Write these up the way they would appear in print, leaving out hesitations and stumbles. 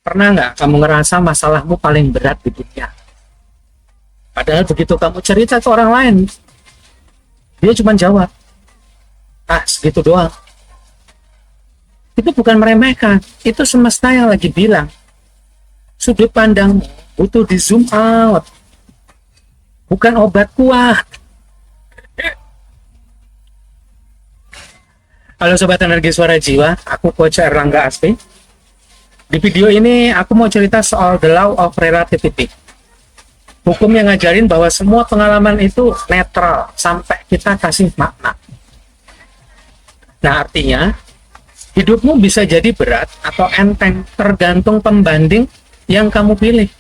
Pernah nggak kamu ngerasa masalahmu paling berat di dunia? Padahal begitu kamu cerita ke orang lain, dia cuma jawab, ah segitu doang. Itu bukan meremehkan, itu semesta yang lagi bilang, sudut pandangmu butuh di zoom out, bukan obat kuat. Halo Sobat Energi Suara Jiwa, aku Coach Erlangga Asfi. Di video ini aku mau cerita soal the law of relativity. Hukum yang ngajarin bahwa semua pengalaman itu netral sampai kita kasih makna. Nah artinya, hidupmu bisa jadi berat atau enteng tergantung pembanding yang kamu pilih.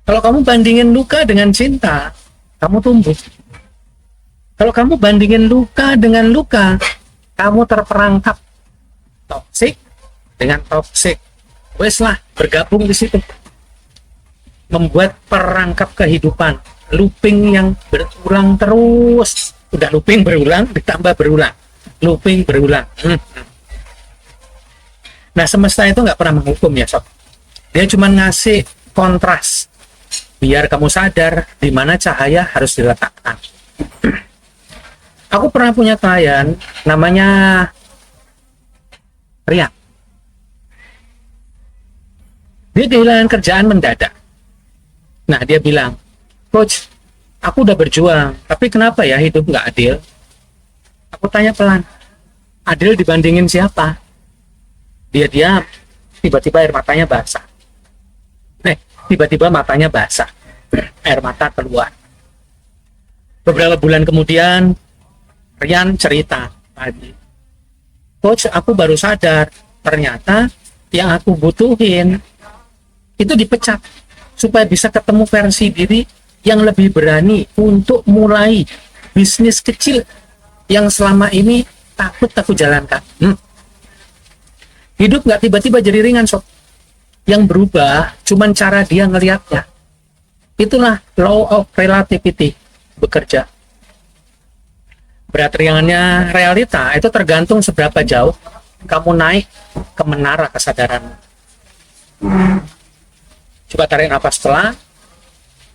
Kalau kamu bandingin luka dengan cinta, kamu tumbuh. Kalau kamu bandingin luka dengan luka, kamu terperangkap. Toksik dengan toksik, wes lah bergabung di situ, membuat perangkap kehidupan, looping yang berulang terus. Udah looping berulang, ditambah berulang, looping berulang. Nah semesta itu nggak pernah menghukum ya sob, dia cuma ngasih kontras biar kamu sadar di mana cahaya harus diletakkan. Aku pernah punya klien namanya Rian. Dia kehilangan kerjaan mendadak. Nah dia bilang, Coach, aku udah berjuang, tapi kenapa ya hidup nggak adil? Aku tanya pelan, adil dibandingin siapa? Dia diam, tiba-tiba air matanya basah. Tiba-tiba matanya basah, air mata keluar. Beberapa bulan kemudian, Rian cerita lagi, Coach, aku baru sadar ternyata yang aku butuhin itu dipecat supaya bisa ketemu versi diri yang lebih berani untuk mulai bisnis kecil yang selama ini takut aku jalankan. Hidup nggak tiba-tiba jadi ringan sob. Yang berubah cuman cara dia ngelihatnya. Itulah law of relativity bekerja. Berat ringannya realita itu tergantung seberapa jauh kamu naik ke menara kesadaran. Coba tarik nafas pelan,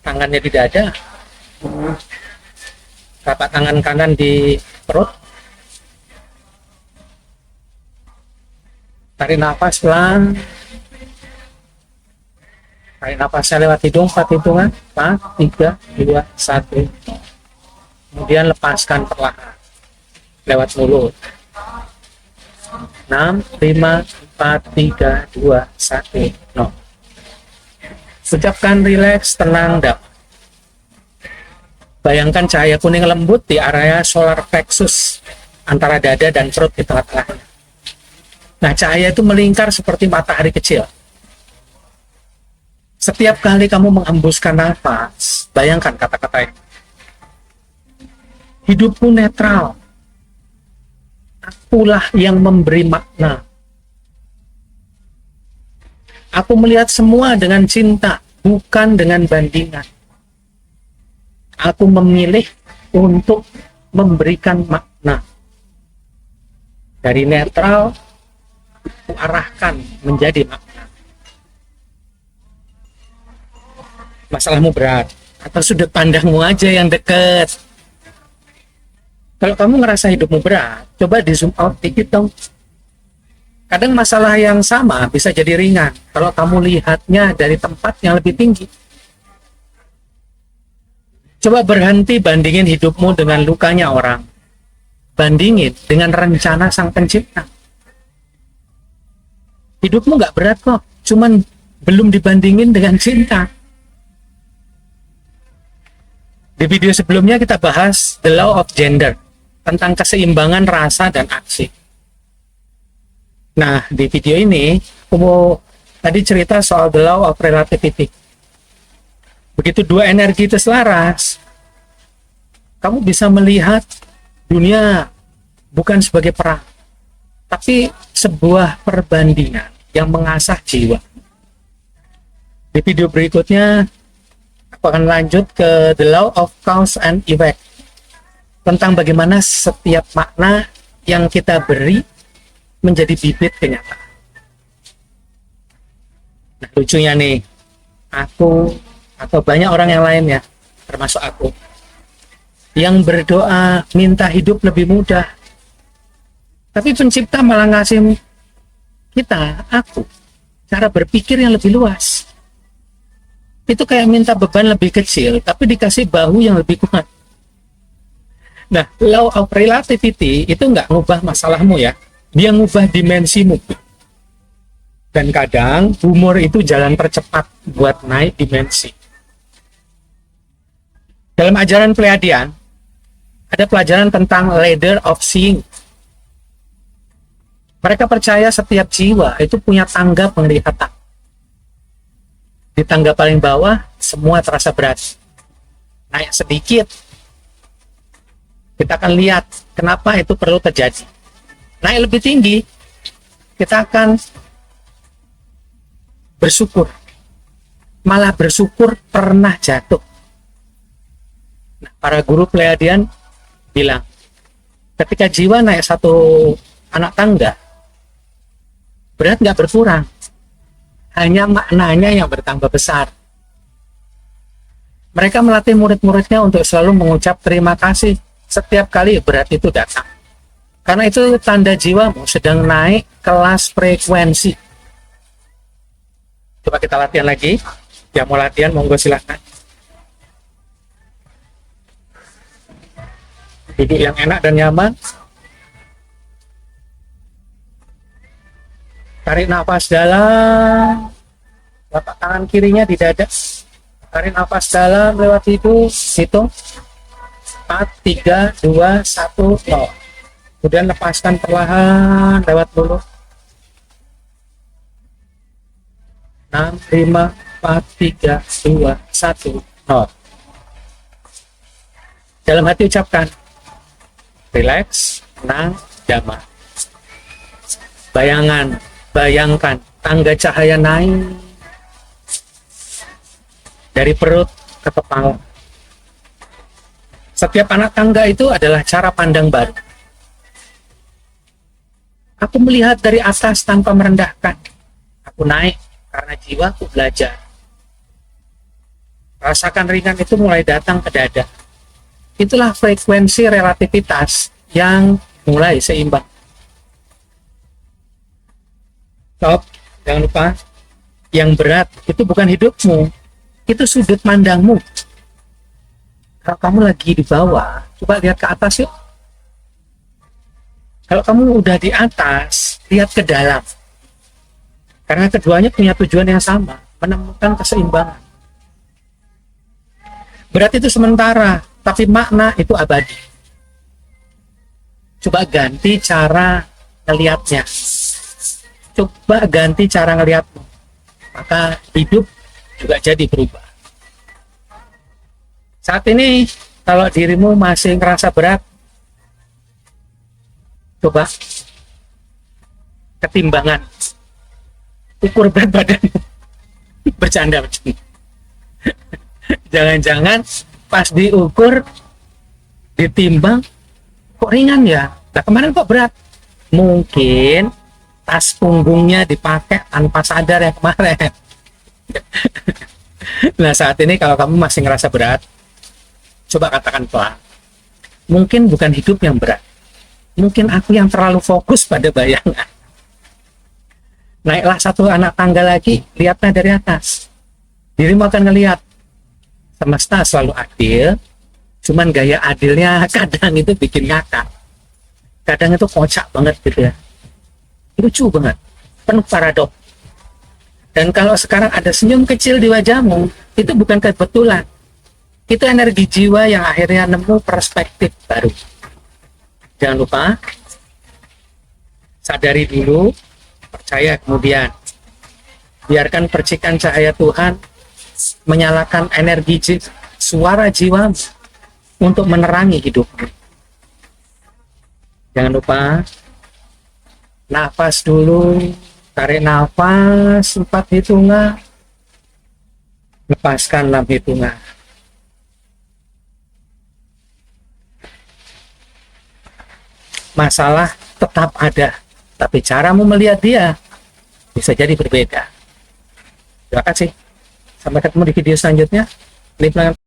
tangannya di dada, telapak tangan kanan di perut, tarik nafas pelan, tarik nafasnya lewat hidung 4 hitungan, 4, 3, 2, 1. Kemudian lepaskan perlahan lewat mulut. 6, 5, 4, 3, 2, 1, 0. Ucapkan rileks, tenang, damai. Bayangkan cahaya kuning lembut di area solar plexus antara dada dan perut di tengah-tengahnya. Nah, cahaya itu melingkar seperti matahari kecil. Setiap kali kamu menghembuskan nafas, bayangkan kata-kata ini. Hidupku netral. Akulah yang memberi makna. Aku melihat semua dengan cinta, bukan dengan bandingan. Aku memilih untuk memberikan makna. Dari netral, aku arahkan menjadi makna. Masalahmu berat, atau sudut pandangmu aja yang dekat? Kalau kamu ngerasa hidupmu berat, coba di zoom out dikit dong. Kadang masalah yang sama bisa jadi ringan kalau kamu lihatnya dari tempat yang lebih tinggi. Coba berhenti bandingin hidupmu dengan lukanya orang. Bandingin dengan rencana Sang Pencipta. Hidupmu nggak berat kok, cuman belum dibandingin dengan cinta. Di video sebelumnya kita bahas the law of gender, tentang keseimbangan rasa dan aksi. Nah, di video ini aku mau tadi cerita soal the law of relativity. Begitu dua energi itu selaras, kamu bisa melihat dunia bukan sebagai perang, tapi sebuah perbandingan yang mengasah jiwa. Di video berikutnya aku akan lanjut ke the law of cause and effect, tentang bagaimana setiap makna yang kita beri menjadi bibit kenyataan. Nah, lucunya nih, aku atau banyak orang yang lain ya, termasuk aku, yang berdoa minta hidup lebih mudah. Tapi pencipta malah ngasih kita, aku, cara berpikir yang lebih luas. Itu kayak minta beban lebih kecil, tapi dikasih bahu yang lebih kuat. Nah, law of relativity itu nggak ngubah masalahmu ya, dia ngubah dimensimu. Dan kadang humor itu jalan tercepat buat naik dimensi. Dalam ajaran Pleiadian, ada pelajaran tentang ladder of seeing. Mereka percaya setiap jiwa itu punya tangga penglihatan. Di tangga paling bawah, semua terasa berat. Naik sedikit, kita akan lihat kenapa itu perlu terjadi. Naik lebih tinggi, kita akan bersyukur. Malah bersyukur pernah jatuh. Nah, para guru Pleiadian bilang, ketika jiwa naik satu anak tangga, berat nggak berkurang, hanya maknanya yang bertambah besar. Mereka melatih murid-muridnya untuk selalu mengucap terima kasih setiap kali berat itu datang, karena itu tanda jiwamu sedang naik kelas frekuensi. Coba kita latihan lagi. Yang mau latihan monggo silahkan. Duduk yang enak dan nyaman. Tarik nafas dalam, telapak tangan kirinya di dada. Tarik nafas dalam lewat hidung, hitung 4, 3, 2, 1, 0. Kemudian lepaskan perlahan lewat mulut. 6, 5, 4, 3, 2, 1, 0. Dalam hati ucapkan, relax, tenang, damai. Bayangkan tangga cahaya naik dari perut ke kepala. Setiap anak tangga itu adalah cara pandang baru. Aku melihat dari atas tanpa merendahkan. Aku naik karena jiwaku belajar. Rasakan ringan itu mulai datang ke dada. Itulah frekuensi relativitas yang mulai seimbang. Stop, jangan lupa, yang berat itu bukan hidupmu, itu sudut pandangmu. Kalau kamu lagi di bawah, coba lihat ke atas yuk. Kalau kamu udah di atas, lihat ke dalam. Karena keduanya punya tujuan yang sama, menemukan keseimbangan. Berat itu sementara, tapi makna itu abadi. Coba ganti cara ngelihatnya. Coba ganti cara ngelihatmu, maka hidup juga jadi berubah. Saat ini kalau dirimu masih ngerasa berat, coba ketimbangan, ukur berat badanmu. Bercanda. Jangan-jangan pas diukur, ditimbang, kok ringan ya? Nah, kemarin kok berat? Mungkin tas punggungnya dipakai tanpa sadar ya kemarin. Nah, saat ini kalau kamu masih ngerasa berat, coba katakan pelan. Mungkin bukan hidup yang berat. Mungkin aku yang terlalu fokus pada bayangan. Naiklah satu anak tangga lagi, lihatnya dari atas. Dirimu akan ngelihat semesta selalu adil, cuman gaya adilnya kadang itu bikin ngakak. Kadang itu kocak banget gitu ya. Lucu banget, penuh paradok. Dan kalau sekarang ada senyum kecil di wajahmu, itu bukan kebetulan. Itu energi jiwa yang akhirnya nemu perspektif baru. Jangan lupa, sadari dulu, percaya kemudian. Biarkan percikan cahaya Tuhan menyalakan energi suara jiwamu untuk menerangi hidupmu. Jangan lupa, nafas dulu, tarik nafas 4 hitungan, lepaskan 6 hitungan. Masalah tetap ada, tapi caramu melihat dia bisa jadi berbeda. Terima kasih. Sampai ketemu di video selanjutnya. Leave